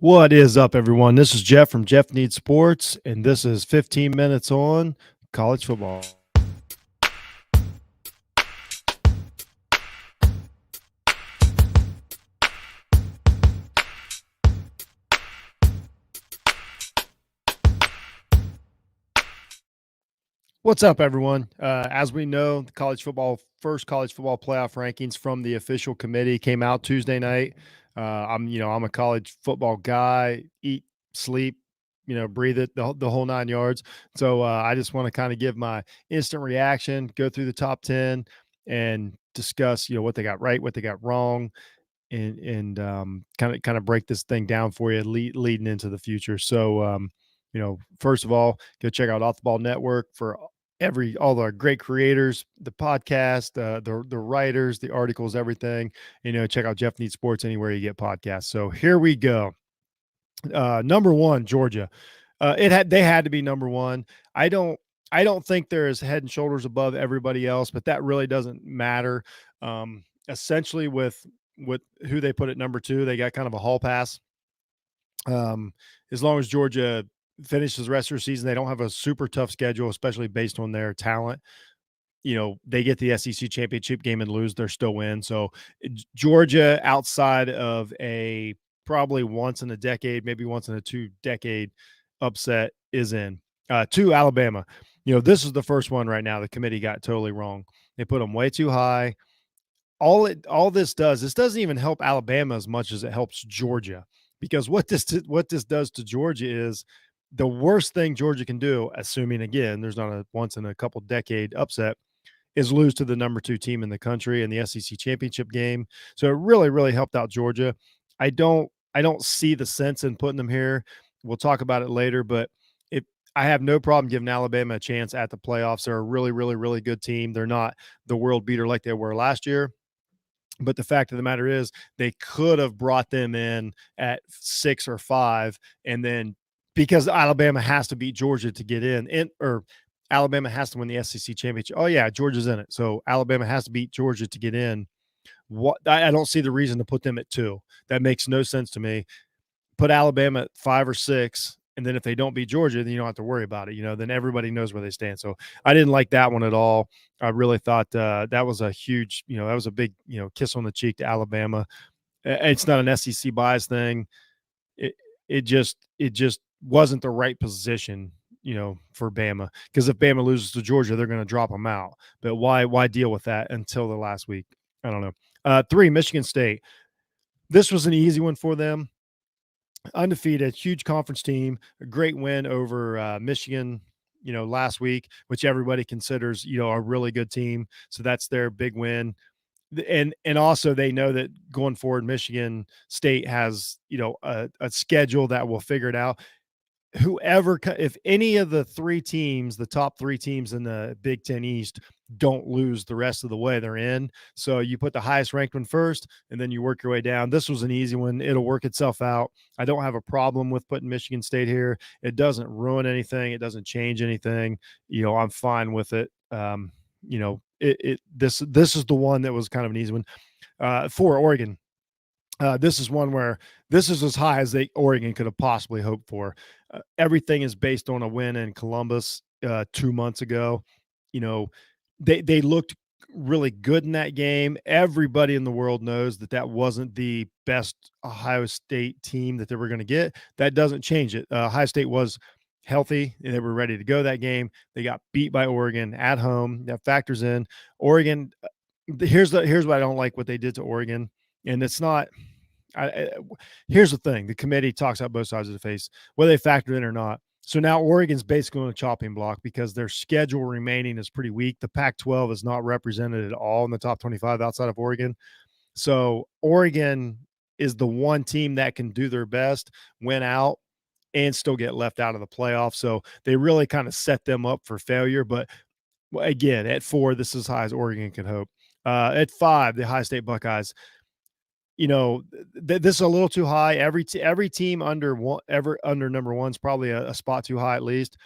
What is up, everyone? This is Jeff from Jeff Needs Sports, and this is 15 minutes on college football. What's up, everyone? As we know, the first college football playoff rankings from the official committee came out Tuesday night. I'm a college football guy, eat, sleep, breathe it, the whole 9 yards. So I just want to kind of give my instant reaction, go through the top 10 and discuss, what they got right, what they got wrong, and kind of break this thing down for you leading into the future. So, first of all, go check out Off the Ball Network for all the great creators, the podcast, the writers, the articles, everything. Check out Jeff Needs Sports anywhere you get podcasts. So here we go. Number one, Georgia. They had to be number one. I don't think they're as head and shoulders above everybody else, but that really doesn't matter. Essentially, with who they put at number two, they got kind of a hall pass. As long as Georgia finishes the rest of their season, they don't have a super tough schedule, especially based on their talent. They get the SEC championship game and lose, they're still win. So Georgia, outside of a probably once in a decade, maybe once in a 2-decade upset, is in. To Alabama. This is the first one right now the committee got totally wrong. They put them way too high. All this doesn't even help Alabama as much as it helps Georgia, because what this does to Georgia is the worst thing Georgia can do, assuming again there's not a once in a couple decade upset, is lose to the number 2 team in the country in the SEC championship game. So it really helped out Georgia. I don't see the sense in putting them here. We'll talk about it later, but I have no problem giving Alabama a chance at the playoffs. They're a really good team. They're not the world beater like they were last year. But the fact of the matter is they could have brought them in at 6 or 5, and then because Alabama has to beat Georgia to get in, or Alabama has to win the SEC championship. Oh yeah, Georgia's in it. So Alabama has to beat Georgia to get in. I don't see the reason to put them at 2. That makes no sense to me. Put Alabama at 5 or 6, and then if they don't beat Georgia, then you don't have to worry about it. Then everybody knows where they stand. So I didn't like that one at all. I really thought that was a huge, that was a big, kiss on the cheek to Alabama. It's not an SEC bias thing. It just wasn't the right position, for Bama, because if Bama loses to Georgia, they're going to drop them out. But why deal with that until the last week? I don't know. 3, Michigan State. This was an easy one for them. Undefeated, huge conference team, a great win over Michigan, last week, which everybody considers, a really good team. So that's their big win. And also they know that going forward, Michigan State has, a schedule that will figure it out. If any of the 3 teams, the top 3 teams in the Big Ten East, don't lose the rest of the way, they're in. So you put the highest ranked one first, and then you work your way down. This was an easy one. It'll work itself out. I don't have a problem with putting Michigan State here. It doesn't ruin anything. It doesn't change anything. I'm fine with it. This is the one that was kind of an easy one. For Oregon. This is one where this is as high as Oregon could have possibly hoped for. Everything is based on a win in Columbus 2 months ago. They looked really good in that game. Everybody in the world knows that wasn't the best Ohio State team that they were going to get. That doesn't change it. Ohio State was healthy and they were ready to go that game. They got beat by Oregon at home. That factors in. Oregon. Here's what I don't like what they did to Oregon, and it's not. Here's the thing: the committee talks out both sides of the face, whether they factor in or not. So now Oregon's basically on a chopping block because their schedule remaining is pretty weak. The Pac-12 is not represented at all in the top 25 outside of Oregon. So Oregon is the one team that can do their best, win out, and still get left out of the playoffs. So they really kind of set them up for failure. But again, at 4, this is as high as Oregon can hope. At 5, the Ohio State Buckeyes. This is a little too high. Every team under number 1 is probably a spot too high at least.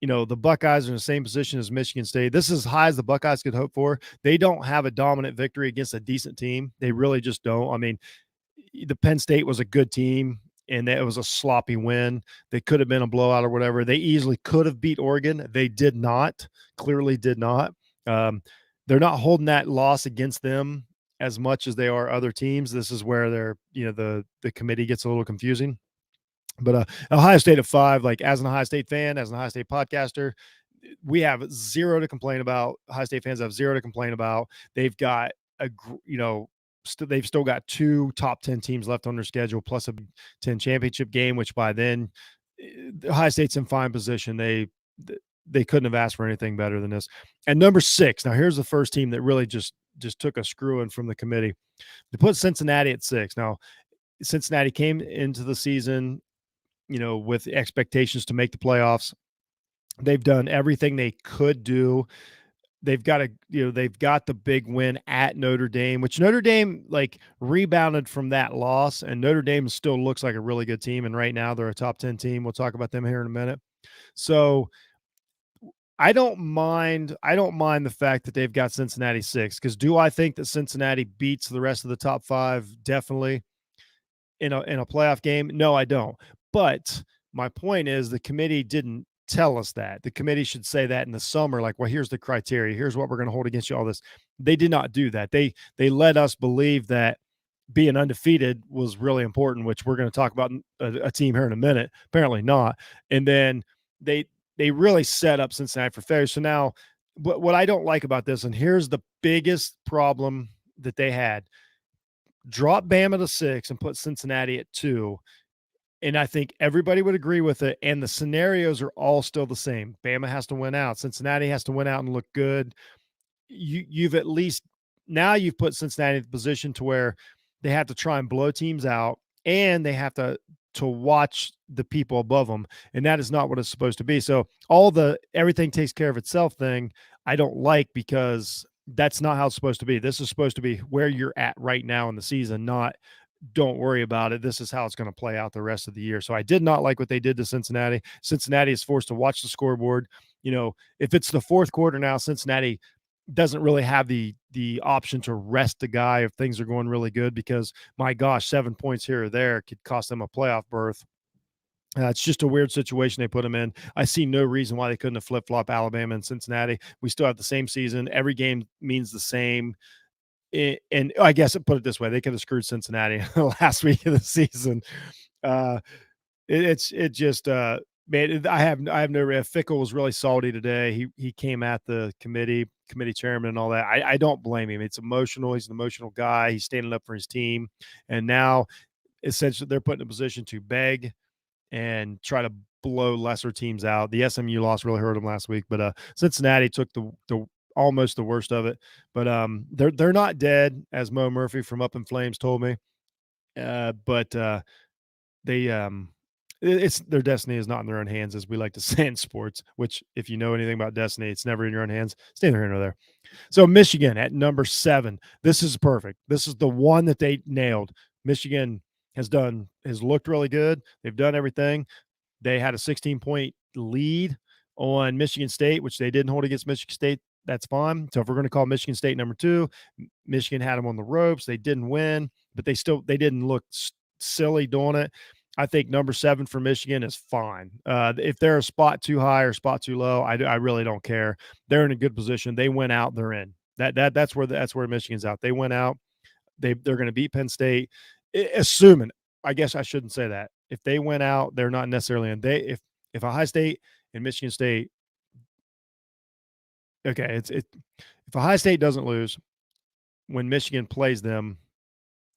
The Buckeyes are in the same position as Michigan State. This is as high as the Buckeyes could hope for. They don't have a dominant victory against a decent team. They really just don't. I mean, the Penn State was a good team. and it was a sloppy win. They could have been a blowout or whatever. They easily could have beat Oregon. They did not, clearly did not. Um, they're not holding that loss against them as much as they are other teams. This is where they're, the committee gets a little confusing. But Ohio State at 5, like as an Ohio State fan, as an Ohio State podcaster, we have zero to complain about. Ohio State fans have zero to complain about. They've got they've still got 2 top 10 teams left on their schedule, plus a Big Ten championship game, which by then Ohio State's in fine position. They couldn't have asked for anything better than this. And number 6, now here's the first team that really just took a screwing from the committee. They put Cincinnati at 6. Now, Cincinnati came into the season, with expectations to make the playoffs. They've done everything they could do. They've got the big win at Notre Dame, which Notre Dame like rebounded from that loss, and Notre Dame still looks like a really good team. And right now they're a top 10 team. We'll talk about them here in a minute. So I don't mind the fact that they've got Cincinnati 6, because do I think that Cincinnati beats the rest of the top 5? Definitely. In a playoff game? No, I don't. But my point is the committee didn't tell us that. The committee should say that in the summer, like, well, here's the criteria. Here's what we're going to hold against you, all this. They did not do that. They let us believe that being undefeated was really important, which we're going to talk about a team here in a minute. Apparently not. And then they really set up Cincinnati for failure. So now what I don't like about this, and here's the biggest problem that they had: drop Bama to 6 and put Cincinnati at 2. And I think everybody would agree with it. And the scenarios are all still the same. Bama has to win out. Cincinnati has to win out and look good. You've at least now you've put Cincinnati in the position to where they have to try and blow teams out, and they have to watch the people above them. And that is not what it's supposed to be. So all the everything takes care of itself thing, I don't like, because that's not how it's supposed to be. This is supposed to be where you're at right now in the season, not don't worry about it. This is how it's going to play out the rest of the year. So I did not like what they did to Cincinnati. Cincinnati is forced to watch the scoreboard. If it's the fourth quarter now, Cincinnati doesn't really have the option to rest the guy if things are going really good, because my gosh, 7 points here or there could cost them a playoff berth. It's just a weird situation they put them in. I see no reason why they couldn't have flip-flop Alabama and Cincinnati. We still have the same season. Every game means the same. And I guess put it this way: they could have screwed Cincinnati last week of the season. It just man, I have no. Fickle was really salty today. He came at the committee chairman and all that. I don't blame him. It's emotional. He's an emotional guy. He's standing up for his team, and now essentially they're put in a position to beg and try to blow lesser teams out. The SMU loss really hurt them last week, but Cincinnati took the almost the worst of it. But they're not dead, as Mo Murphy from Up in Flames told me. But they it's their destiny is not in their own hands, as we like to say in sports. Which, if you know anything about destiny, it's never in your own hands. Stay here nor there. So Michigan at number 7. This is perfect. This is the one that they nailed. Michigan has looked really good. They've done everything. They had a 16-point lead on Michigan State, which they didn't hold against Michigan State. That's fine. So if we're going to call Michigan State number 2, Michigan had them on the ropes. They didn't win, but they didn't look silly doing it. I think number 7 for Michigan is fine. If they're a spot too high or spot too low, I really don't care. They're in a good position. They went out, they're in. That's where Michigan's out. They went out. They're going to beat Penn State, assuming. I guess I shouldn't say that. If they went out, they're not necessarily in. If Ohio State and Michigan State, okay, if Ohio State doesn't lose when Michigan plays them,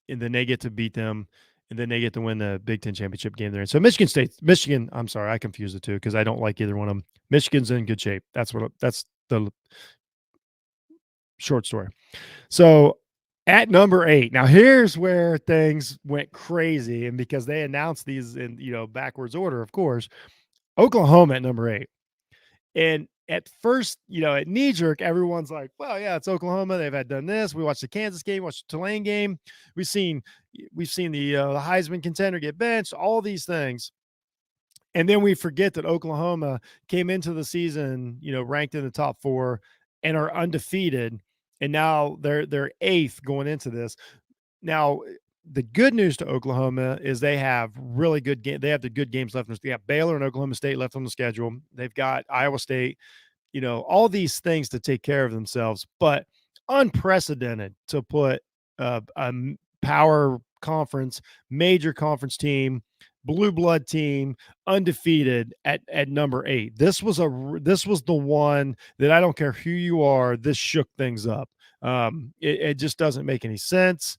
and then they get to beat them, and then they get to win the Big Ten championship game there. So Michigan, I'm sorry, I confused the two because I don't like either one of them. Michigan's in good shape. That's the short story. So at number 8, now here's where things went crazy, and because they announced these in backwards order, of course. Oklahoma at number 8, and at first, at knee jerk, everyone's like, well, yeah, it's Oklahoma. They've done this. We watched the Kansas game, watched the Tulane game. We've seen the Heisman contender get benched, all these things. And then we forget that Oklahoma came into the season, ranked in the top 4 and are undefeated. And now they're 8th going into this. Now, the good news to Oklahoma is they have really good game. They have the good games left. They got Baylor and Oklahoma State left on the schedule. They've got Iowa State, all these things to take care of themselves, but unprecedented to put power conference, major conference team, blue blood team, undefeated at number 8. This was the one that I don't care who you are, this shook things up. It just doesn't make any sense.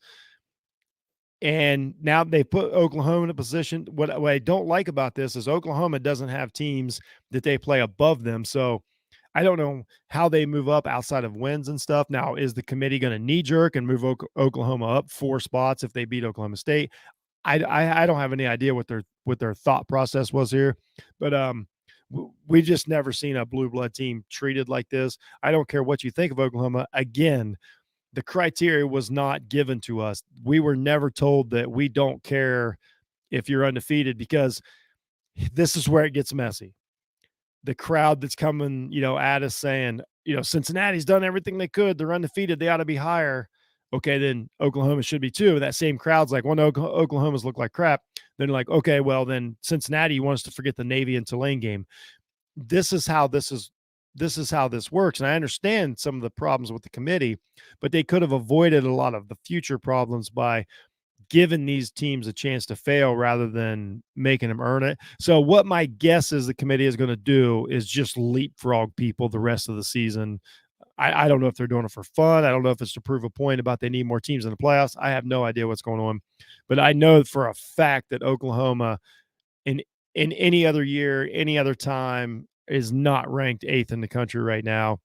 And now they put Oklahoma in a position. What I don't like about this is Oklahoma doesn't have teams that they play above them. So I don't know how they move up outside of wins and stuff. Now, is the committee going to knee jerk and move Oklahoma up 4 spots if they beat Oklahoma State? I don't have any idea what their thought process was here, but we just never seen a blue blood team treated like this. I don't care what you think of Oklahoma. Again, the criteria was not given to us. We were never told that we don't care if you're undefeated, because this is where it gets messy. The crowd that's coming, at us saying, Cincinnati's done everything they could. They're undefeated. They ought to be higher. Okay, then Oklahoma should be too. That same crowd's like, well, Oklahoma's look like crap. Then like, okay, well, then Cincinnati wants to forget the Navy and Tulane game. This is how this works. And I understand some of the problems with the committee, but they could have avoided a lot of the future problems by giving these teams a chance to fail rather than making them earn it. So what my guess is the committee is going to do is just leapfrog people the rest of the season. I don't know if they're doing it for fun. I don't know if it's to prove a point about they need more teams in the playoffs. I have no idea what's going on, but I know for a fact that Oklahoma in any other year, any other time, is not ranked 8th in the country right now.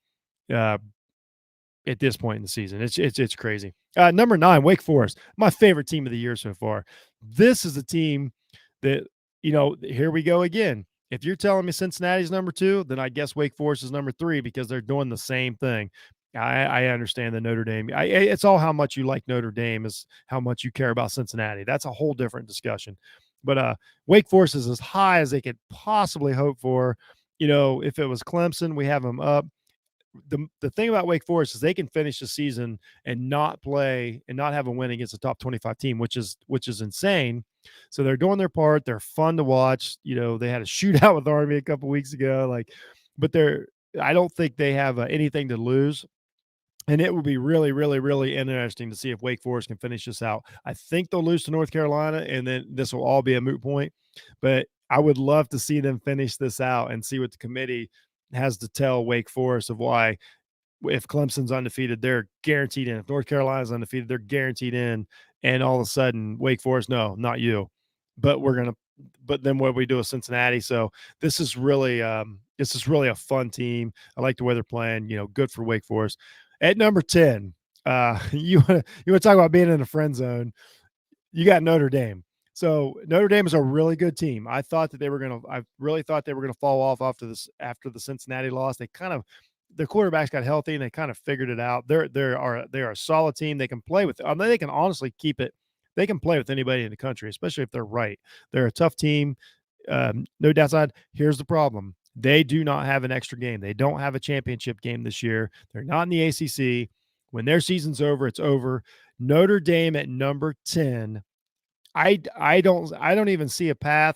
At this point in the season, it's crazy. Number 9, Wake Forest, my favorite team of the year so far. This is a team that, here we go again. If you're telling me Cincinnati's number 2, then I guess Wake Forest is number 3 because they're doing the same thing. I understand the Notre Dame. It's all how much you like Notre Dame is how much you care about Cincinnati. That's a whole different discussion. But Wake Forest is as high as they could possibly hope for. If it was Clemson, we have them up. The thing about Wake Forest is they can finish the season and not play and not have a win against a top 25 team, which is insane. So they're doing their part. They're fun to watch. They had a shootout with Army a couple weeks ago. But I don't think they have anything to lose. And it would be really, really, really interesting to see if Wake Forest can finish this out. I think they'll lose to North Carolina, and then this will all be a moot point. But I would love to see them finish this out and see what the committee has to tell Wake Forest of why, if Clemson's undefeated, they're guaranteed in. If North Carolina's undefeated, they're guaranteed in. And all of a sudden, Wake Forest, no, not you. But then what we do with Cincinnati. So this is really a fun team. I like the way they're playing. Good for Wake Forest. At number 10, you want to talk about being in a friend zone. You got Notre Dame. So Notre Dame is a really good team. I really thought they were going to fall off after the Cincinnati loss. Their quarterbacks got healthy and they kind of figured it out. They're a solid team. They can play with. They can honestly keep it. They can play with anybody in the country, especially if they're right. They're a tough team. No downside. Here's the problem. They do not have an extra game. They don't have a championship game this year. They're not in the ACC. When their season's over, it's over. Notre Dame at number 10. I don't even see a path.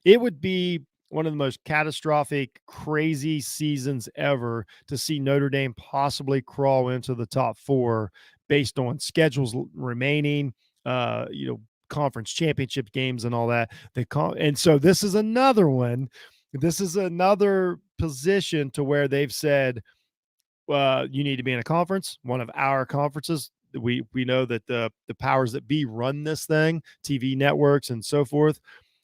It would be one of the most catastrophic, crazy seasons ever to see Notre Dame possibly crawl into the top 4 based on schedules remaining, conference championship games and all that. And so this is another one. This is another position to where they've said, you need to be in a conference, one of our conferences. We know that the powers that be run this thing, TV networks and so forth.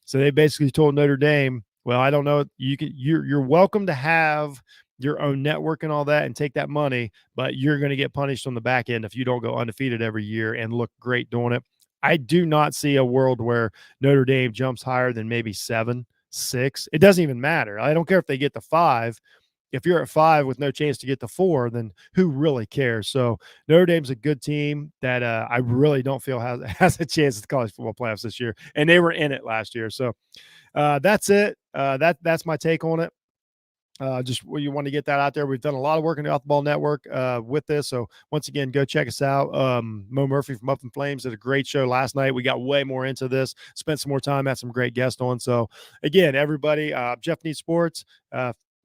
So they basically told Notre Dame, well, I don't know, you're welcome to have your own network and all that and take that money, but you're going to get punished on the back end if you don't go undefeated every year and look great doing it. I do not see a world where Notre Dame jumps higher than maybe 7, 6. It doesn't even matter. I don't care if they get to 5. If you're at 5 with no chance to get to 4, then who really cares? So Notre Dame's a good team that I really don't feel has a chance at the college football playoffs this year, and they were in it last year. So that's it. That's my take on it. Just you want to get that out there. We've done a lot of work in the Off the Ball Network with this. So once again, go check us out. Mo Murphy from Up in Flames did a great show last night. We got way more into this, spent some more time, had some great guests on. So again, everybody, Jeff Needs Sports.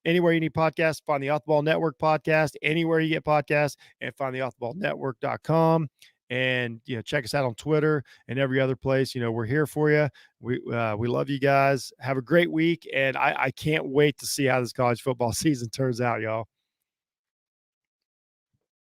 Anywhere you need podcasts, find the Off the Ball Network podcast, anywhere you get podcasts, and find the offtheballnetwork.com. And, check us out on Twitter and every other place. We're here for you. We love you guys. Have a great week. And I can't wait to see how this college football season turns out, y'all.